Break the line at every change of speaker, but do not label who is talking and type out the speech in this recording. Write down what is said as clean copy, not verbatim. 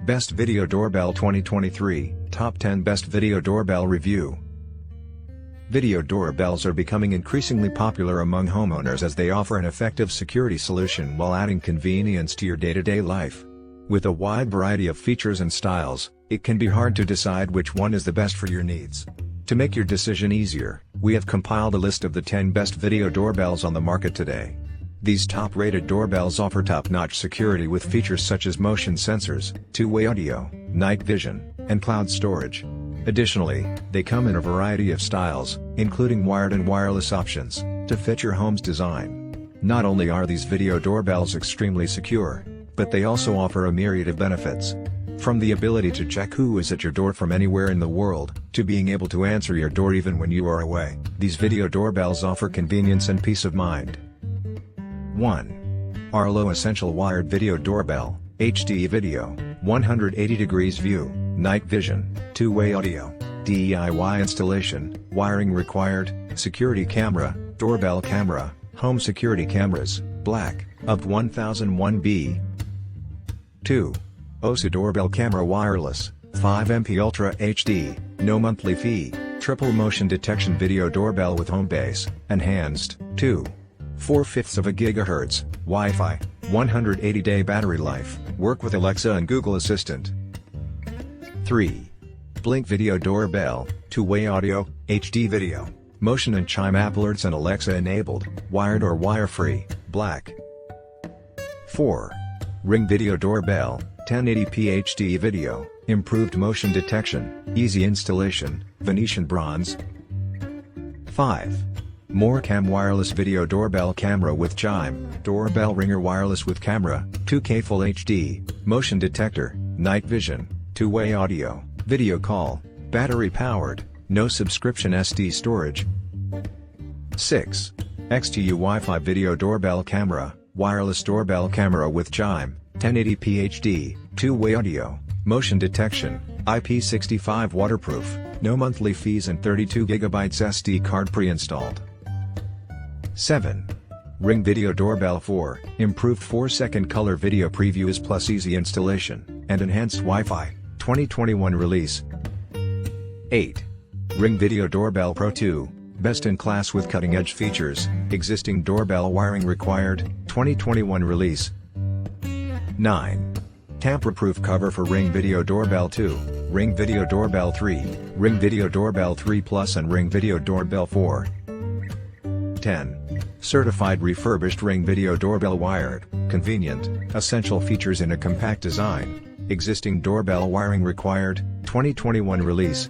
Best Video Doorbell 2023, Top 10 Best Video Doorbell Review. Video doorbells are becoming increasingly popular among homeowners as they offer an effective security solution while adding convenience to your day-to-day life. With a wide variety of features and styles, it can be hard to decide which one is the best for your needs. To make your decision easier, we have compiled a list of the 10 best video doorbells on the market today. These top-rated doorbells offer top-notch security with features such as motion sensors, two-way audio, night vision, and cloud storage. Additionally, they come in a variety of styles, including wired and wireless options, to fit your home's design. Not only are these video doorbells extremely secure, but they also offer a myriad of benefits. From the ability to check who is at your door from anywhere in the world, to being able to answer your door even when you are away, these video doorbells offer convenience and peace of mind. 1. Arlo Essential Wired Video Doorbell, HD Video, 180 degrees view, night vision, two-way audio, DIY installation, wiring required, security camera, doorbell camera, home security cameras, black, of 1001B. 2. OSA Doorbell Camera Wireless, 5MP Ultra HD, no monthly fee, triple motion detection video doorbell with home base, enhanced, 2.4 of a GHz, Wi-Fi, 180-day battery life, work with Alexa and Google Assistant. 3. Blink Video Doorbell, two-way audio, HD video, motion and chime app alerts and Alexa enabled, wired or wire-free, black. 4. Ring Video Doorbell, 1080p HD video, improved motion detection, easy installation, Venetian bronze. 5. Morecam Wireless Video Doorbell Camera with Chime, Doorbell Ringer Wireless with Camera, 2K Full HD, Motion Detector, Night Vision, two-way audio, video call, battery powered, no subscription SD storage. 6. XTU Wi-Fi Video Doorbell Camera, Wireless Doorbell Camera with Chime, 1080p HD, two-way audio, motion detection, IP65 waterproof, no monthly fees and 32GB SD card pre-installed. 7. Ring Video Doorbell 4, improved 4-second color video previews plus easy installation, and enhanced Wi-Fi, 2021 release. 8. Ring Video Doorbell Pro 2, best in class with cutting-edge features, existing doorbell wiring required, 2021 release. 9. Tamper-proof cover for Ring Video Doorbell 2, Ring Video Doorbell 3, Ring Video Doorbell 3 Plus and Ring Video Doorbell 4. 10. Certified refurbished Ring Video Doorbell wired, convenient, essential features in a compact design, existing doorbell wiring required, 2021 release.